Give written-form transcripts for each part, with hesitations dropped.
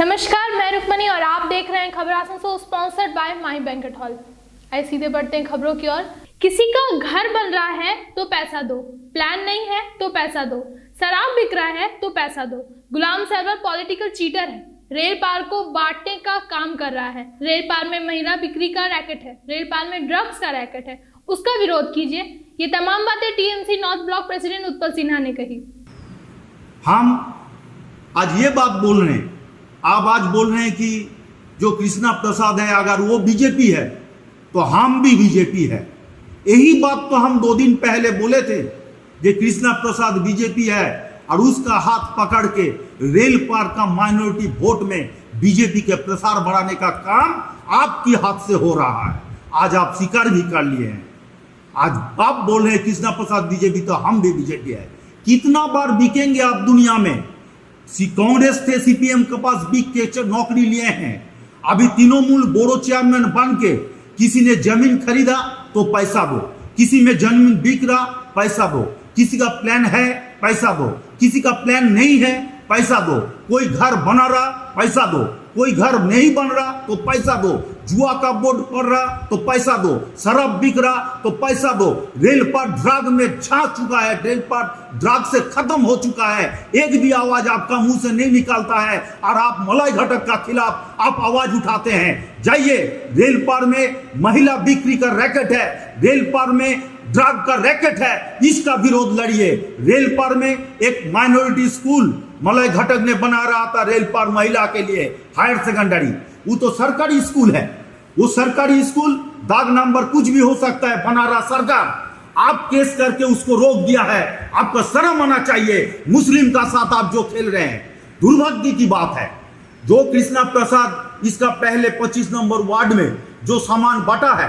नमस्कार, मैं रुक्मणी और आप देख रहे हैं खबर आसन show sponsored by my banquet hall. आइए सीधे बढ़ते हैं खबरों की ओर। किसी का घर बन रहा है तो पैसा दो, प्लान नहीं है तो पैसा दो, शराब बिक रहा है तो पैसा दो। गुलाम सरवर पॉलिटिकल चीटर है, रेल पार को बांटने का काम कर रहा है। रेल पार में महिला बिक्री का रैकेट है, रेल पार में ड्रग्स का रैकेट है, उसका विरोध कीजिए। ये तमाम बातें TMC north block president Utpal Sinha ने कही। हम आज ये बात बोल रहे हैं, आप आज बोल रहे हैं कि जो कृष्णा प्रसाद है अगर वो बीजेपी है तो हम भी बीजेपी है। यही बात तो हम 2 दिन पहले बोले थे कि कृष्णा प्रसाद बीजेपी है और उसका हाथ पकड़ के रेल पार का माइनॉरिटी वोट में बीजेपी के प्रसार बढ़ाने का काम आपके हाथ से हो रहा है। आज आप स्वीकार भी कर लिए हैं। आज आप बोल रहे हैं कृष्णा प्रसाद बीजेपी तो हम भी बीजेपी है। कितना बार बिकेंगे आप दुनिया में? कांग्रेस थे, सीपीएम के पास बिक के नौकरी लिए हैं। अभी तृणमूल बोरो चेयरमैन बन के किसी ने जमीन खरीदा तो पैसा दो, किसी में जमीन बिक रहा पैसा दो, किसी का प्लान है पैसा दो, किसी का प्लान नहीं है पैसा दो, कोई घर बना रहा पैसा दो, कोई घर नहीं बन रहा तो पैसा दो, जुआ का बोर्ड पड़ रहा तो पैसा दो, शराब बिक रहा तो पैसा दो। रेल पर ड्रग में छा चुका है, रेल पर ड्रग से खत्म हो चुका है। एक भी आवाज आपका मुंह से नहीं निकालता है और आप मलाई घटक का खिलाफ आप आवाज उठाते हैं। जाइए, रेल पार में महिला बिक्री का रैकेट है, रेल पार में ड्रग का रैकेट है, इसका विरोध लड़िए। रेल पार में एक माइनॉरिटी स्कूल मलाई घटक ने बना रहा था रेल पार महिला के लिए हायर सेकेंडरी, वो तो सरकारी स्कूल है। वो सरकारी स्कूल दाग नंबर कुछ भी हो सकता है, बना रहा सरकार। आप केस करके उसको रोक दिया है। आपका शर्म आना चाहिए। मुस्लिम का साथ आप जो खेल रहे हैं, दुर्भाग्य की बात है। जो कृष्णा प्रसाद इसका पहले 25 नंबर वार्ड में जो सामान बांटा है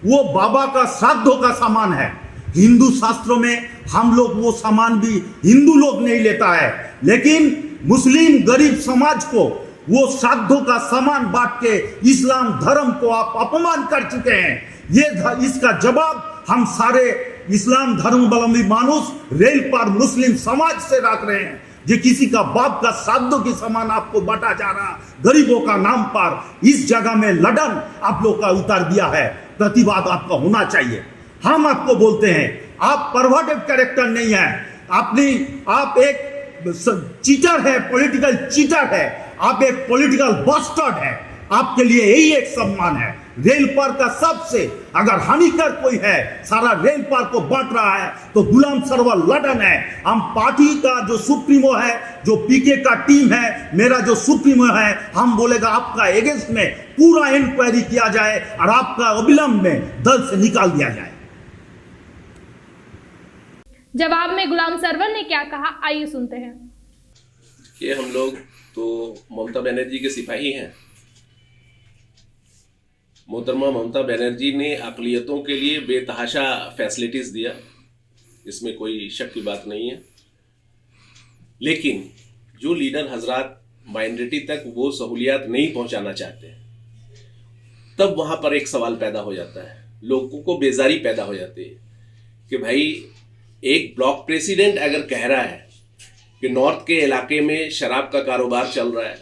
वो बाबा का श्राद्धों का सामान है। हिंदू शास्त्रों में हम लोग वो सामान भी हिंदू लोग नहीं लेता है, लेकिन मुस्लिम गरीब समाज को वो श्राद्धों का सामान बांट के इस्लाम धर्म को आप अपमान कर चुके हैं। ये इसका जवाब हम सारे इस्लाम धर्मावलंबी मानुष रेल पार मुस्लिम समाज से रख रहे हैं। जो किसी का बाप का श्राद्धों की सामान आपको बांटा जा रहा गरीबों का नाम पर, इस जगह में लड़न आप लोग का उतार दिया है। प्रतिवाद आपका होना चाहिए। हम आपको बोलते हैं आप परवर्टेड कैरेक्टर नहीं है, आप एक चीटर है, पॉलिटिकल चीटर है, आप एक पॉलिटिकल बस्टर्ड है। आपके लिए यही एक सम्मान है। रेल पार का सबसे अगर हानिकर कोई है, सारा रेल पार को बांट रहा है तो गुलाम सरवर लड़न है। हम पार्टी का जो सुप्रीमो है, जो पीके का टीम है, मेरा जो सुप्रीमो है, हम बोलेगा आपका एगेंस्ट में पूरा इंक्वायरी किया जाए और आपका अविलंब में दल से निकाल दिया जाए। जवाब में गुलाम सरवर ने क्या कहा, आइए सुनते हैं। कि हम लोग तो ममता बनर्जी के सिपाही हैं। मोहतरमा ममता बनर्जी ने अक़लियतों के लिए बेतहाशा फैसिलिटीज़ दिया, इसमें कोई शक की बात नहीं है। लेकिन जो लीडर हजरात माइनॉरिटी तक वो सहूलियात नहीं पहुंचाना चाहते, तब वहाँ पर एक सवाल पैदा हो जाता है, लोगों को बेजारी पैदा हो जाती है कि भाई एक ब्लॉक प्रेसिडेंट अगर कह रहा है कि नॉर्थ के इलाके में शराब का कारोबार चल रहा है,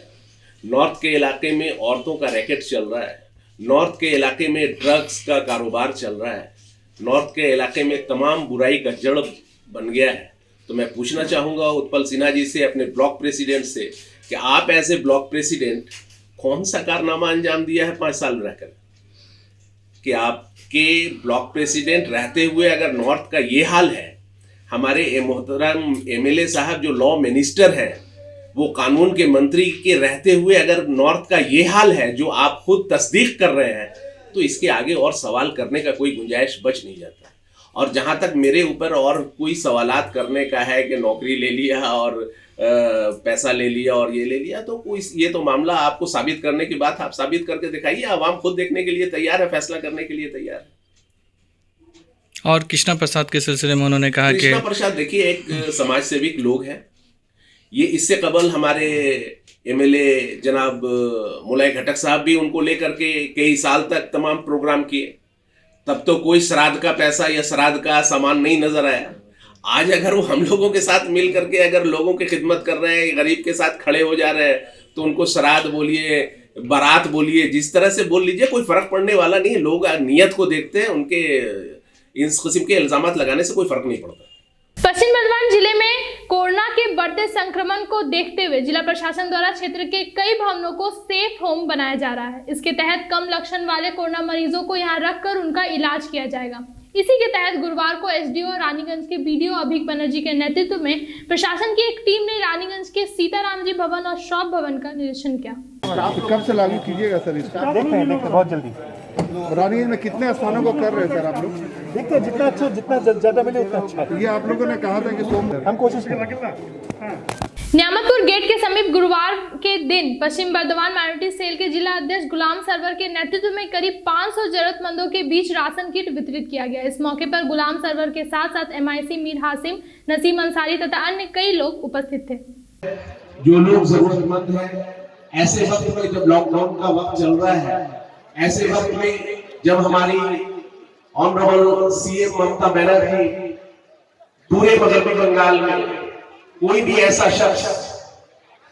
नॉर्थ के इलाके में औरतों का रैकेट चल रहा है, नॉर्थ के इलाके में ड्रग्स का कारोबार चल रहा है, नॉर्थ के इलाके में तमाम बुराई का जड़ बन गया है, तो मैं पूछना चाहूँगा उत्पल सिन्हा जी से, अपने ब्लॉक प्रेसिडेंट से, कि आप एज ए ब्लॉक प्रेसिडेंट कौन सा कारनामा अंजाम दिया है 5 साल रहकर कि आपके ब्लॉक प्रेसिडेंट रहते हुए अगर नॉर्थ का ये हाल है। हमारे मोहतरम एमएलए साहब जो लॉ मिनिस्टर हैं, वो कानून के मंत्री के रहते हुए अगर नॉर्थ का ये हाल है जो आप खुद तस्दीक कर रहे हैं, तो इसके आगे और सवाल करने का कोई गुंजाइश बच नहीं जाता। और जहां तक मेरे ऊपर और कोई सवालात करने का है कि नौकरी ले लिया और पैसा ले लिया और ये ले लिया, तो कोई ये तो मामला आपको साबित करने की बात, आप साबित करके दिखाइए। आवाम खुद देखने के लिए तैयार है, फैसला करने के लिए तैयार है। और कृष्णा प्रसाद के सिलसिले में उन्होंने कहा कि कृष्णा प्रसाद देखिए एक समाज सेविक लोग हैं। ये इससे कबल हमारे एमएलए जनाब मुलाई घटक साहब भी उनको लेकर के कई साल तक तमाम प्रोग्राम किए, तब तो कोई श्राद्ध का पैसा या श्राद्ध का सामान नहीं नजर आया। आज अगर वो हम लोगों के साथ मिल करके अगर लोगों की खिदमत कर रहे हैं, गरीब के साथ खड़े हो जा रहे हैं, तो उनको श्राद्ध बोलिए, बारात बोलिए, जिस तरह से बोल लीजिए, कोई फर्क पड़ने वाला नहीं है। लोग नियत को देखते हैं, उनके इस किस्म के इल्जामात लगाने से कोई फर्क नहीं पड़ता। पश्चिम बर्धमान जिले में कोरोना के बढ़ते संक्रमण को देखते हुए जिला प्रशासन द्वारा क्षेत्र के कई भवनों को सेफ होम बनाया जा रहा है। इसके तहत कम लक्षण वाले कोरोना मरीजों को यहां रखकर उनका इलाज किया जाएगा। इसी के तहत गुरुवार को एसडीओ रानीगंज के बीडीओ अभिक बनर्जी के नेतृत्व में प्रशासन की एक टीम ने रानीगंज के सीताराम जी भवन और शॉप भवन का निरीक्षण किया। कब से लागू कीजिएगा सर इसका? देखते हैं बहुत जल्दी। रानीगंज में कितने स्थानों को कर रहे हैं सर आप लोग? देखते हैं जितना अच्छा, जितना ज़्यादा मिले उतना अच्छा। ये आप लोगों ने कहा था कि सोमवार हम कोशिश करेंगे। न्यामतपुर गेट के समीप गुरुवार के दिन पश्चिम बर्धमान माइनॉरिटी सेल के जिला अध्यक्ष गुलाम सरवर के नेतृत्व में करीब 500 जरूरतमंदों के बीच राशन किट वितरित किया गया। इस मौके पर गुलाम सरवर के साथ साथ एमआईसी मीर हासिम, नसीम अंसारी तथा अन्य कई लोग उपस्थित थे। जो लोग जरूरतमंद हैं, ऐसे वक्त में जब लॉकडाउन का वक्त चल रहा है, ऐसे वक्त में जब हमारी ऑनरेबल सीएम ममता बनर्जी पूरे मगरबी बंगाल में कोई भी ऐसा शख्स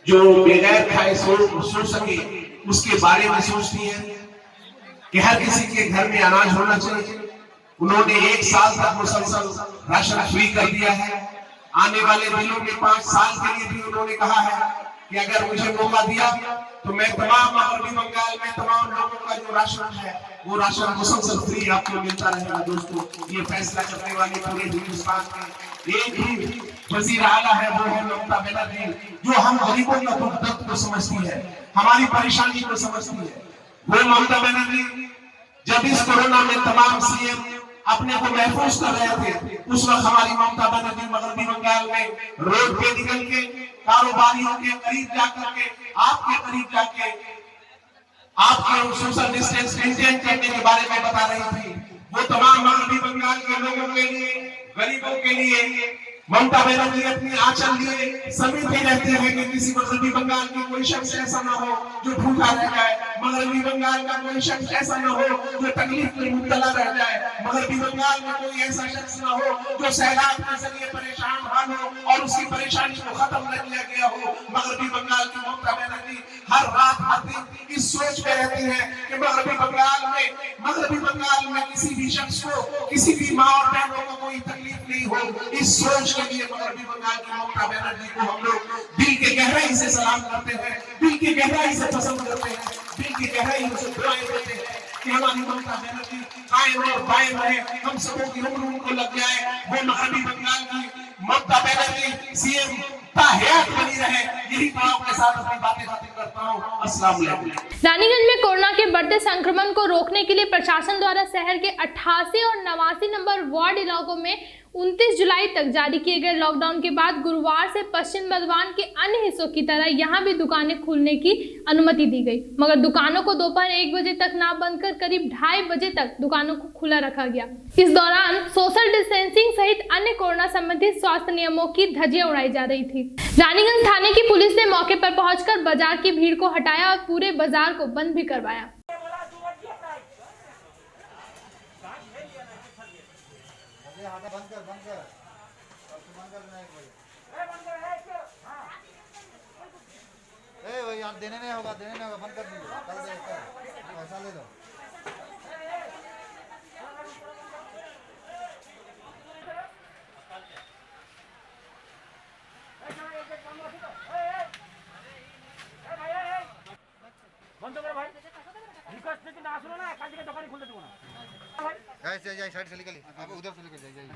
जो बगैर खाए सो सके उसके बारे में सोचती है कि हर किसी के घर में अनाज होना चाहिए। उन्होंने 1 साल तक मुसलसल राशन फ्री कर दिया है। आने वाले दिनों में 5 साल के लिए भी उन्होंने कहा है कि अगर मुझे मौका दिया तो मैं तमाम मगरबी बंगाल में तमाम लोगों का जो राशन है वो राशन मुसलसल फ्री आपको मिलता रहेगा। दोस्तों, ये फैसला करने वाली पूरे हिंदुस्तान में एक ही वजीर आला है, वो है ममता बनर्जी, जो हम गरीबों का दुख दर्द को समझती है, हमारी परेशानी को समझती है। वो ममता बनर्जी जब इस कोरोना में तमाम सीएम अपने को महफूज कर रहे थे, उस वक्त हमारी ममता बनर्जी मगरबी बंगाल में रोड पे निकल के कारोबारियों के करीब जाकर के, आपके करीब जाके आपके सोशल डिस्टेंस मेंटेन करने के बारे में बता रही थी। वो तमाम मगरबी बंगाल के लोगों के लिए, गरीबों के लिए ममता बनर्जी अपनी आंचल लिए समेटे रहते हैं कि किसी मगरबी बंगाल की कोई शख्स ऐसा ना हो जो भूखा रह जाए, मगरबी बंगाल का कोई शख्स ऐसा ना हो जो तकलीफ में मुब्तला रह जाए, मगरबी बंगाल में कोई ऐसा शख्स ना हो जो सैलाब के जरिए परेशान हाल हो और उसकी परेशानी को खत्म न किया गया हो। मगरबी बंगाल की ममता बनर्जी हर रात हर दिन इस सोच में रहती है कि मगरबी बंगाल में किसी भी शख्स को, किसी भी माँ और बहनों को कोई तकलीफ नहीं हो। इस सोच के लिए मगरबी बंगाल की ममता बनर्जी को हम लोग दिल के गहराई से सलाम करते हैं, दिल की गहराई से पसंद करते हैं, दिल की गहराई से दुआएं करते हैं कि हमारी ममता बनर्जी कायम और कायम रहे, हम सबों की उम्र उनको लग जाए। वो मगरबी बंगाल की ममता बनर्जी सीएम हयात बनी रहे, यही दुआओं के साथ अपनी बातें खत्म करता हूं। अस्सलाम वालेकुम। रानीगंज में कोरोना के बढ़ते संक्रमण को रोकने के लिए प्रशासन द्वारा शहर के 88 और 89 नंबर वार्ड इलाकों में 29 जुलाई तक जारी किए गए लॉकडाउन के बाद गुरुवार से पश्चिम बर्धमान के अन्य हिस्सों की तरह यहां भी दुकानें खुलने की अनुमति दी गई, मगर दुकानों को दोपहर 1 बजे तक ना बंद कर करीब 2:30 बजे तक दुकानों को खुला रखा गया। इस दौरान सोशल डिस्टेंसिंग सहित अन्य कोरोना संबंधित स्वास्थ्य नियमों की धज्जियां उड़ाई जा रही थी। रानीगंज थाने की पुलिस ने मौके पर पहुंचकर बाजार की भीड़ को हटाया और पूरे बाजार को बंद भी करवाया। यार देने नहीं होगा, बंद कर दीजिए, कल देगा, पैसा ले दो। साइड से निकलिए, अब उधर से लेकर जाइए।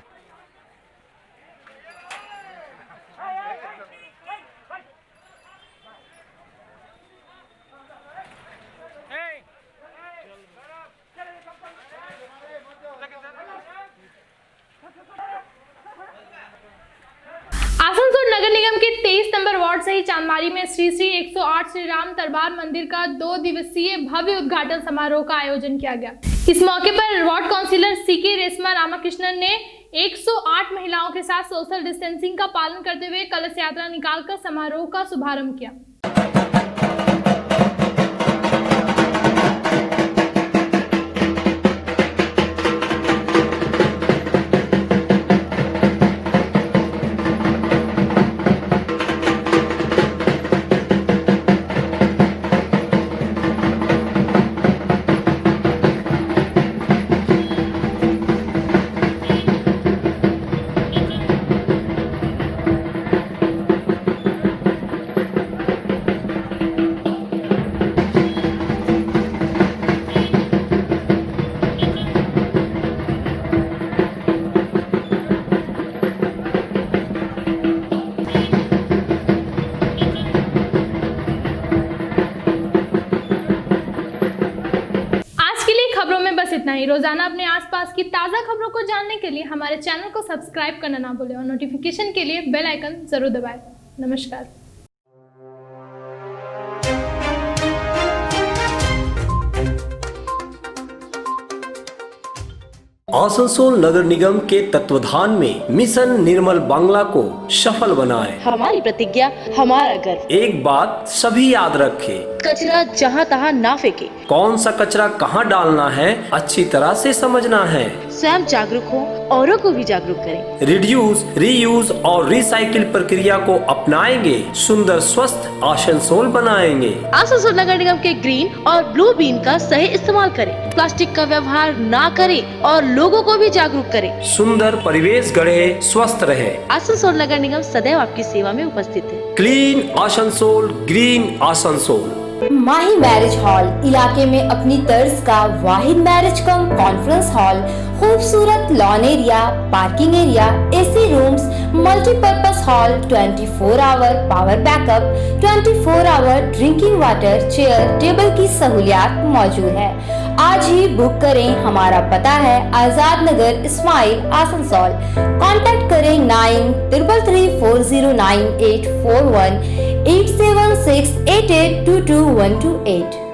आसनसोल नगर निगम के 23 नंबर वार्ड सही चांदमारी में श्री 108 श्री राम दरबार मंदिर का 2 दिवसीय भव्य उद्घाटन समारोह का आयोजन किया गया। इस मौके पर ward councillor CK Reshma Ramakrishnan ने 108 महिलाओं के साथ सोशल डिस्टेंसिंग का पालन करते हुए कलश यात्रा निकालकर समारोह का शुभारंभ किया। वहीं रोजाना अपने आसपास की ताज़ा खबरों को जानने के लिए हमारे चैनल को सब्सक्राइब करना ना भूलें और नोटिफिकेशन के लिए बेल आइकन जरूर दबाएं। नमस्कार। आसनसोल नगर निगम के तत्वाधान में मिशन निर्मल बांग्ला को सफल बनाएं। हमारी प्रतिज्ञा, हमारा गर्व। एक बात सभी याद रखें, कचरा जहाँ तहाँ ना फेंके। कौन सा कचरा कहाँ डालना है अच्छी तरह से समझना है। स्वयं जागरूक हो, औरों को भी जागरूक करें। रिड्यूस, रीयूज और रिसाइकिल प्रक्रिया को अपनाएंगे, सुंदर स्वस्थ आसनसोल बनाएंगे। आसनसोल नगर निगम के ग्रीन और ब्लू बीन का सही इस्तेमाल करें, प्लास्टिक का व्यवहार ना करें और लोगों को भी जागरूक करें। सुंदर परिवेश गढ़े, स्वस्थ रहे। आसनसोल नगर निगम सदैव आपकी सेवा में उपस्थित है। Clean Asansol, green Asansol. Mahi marriage hall इलाके में अपनी तर्ज का वाहिद मैरिज कम कॉन्फ्रेंस हॉल, खूबसूरत lawn area, parking area, AC rooms, multipurpose hall, 24 hour power backup, 24 hour drinking water, chair table की सहूलियात मौजूद है। आज ही बुक करें। हमारा पता है आजाद नगर, इस्माइल, आसनसोल। कांटेक्ट करें 9334098841 87688222128।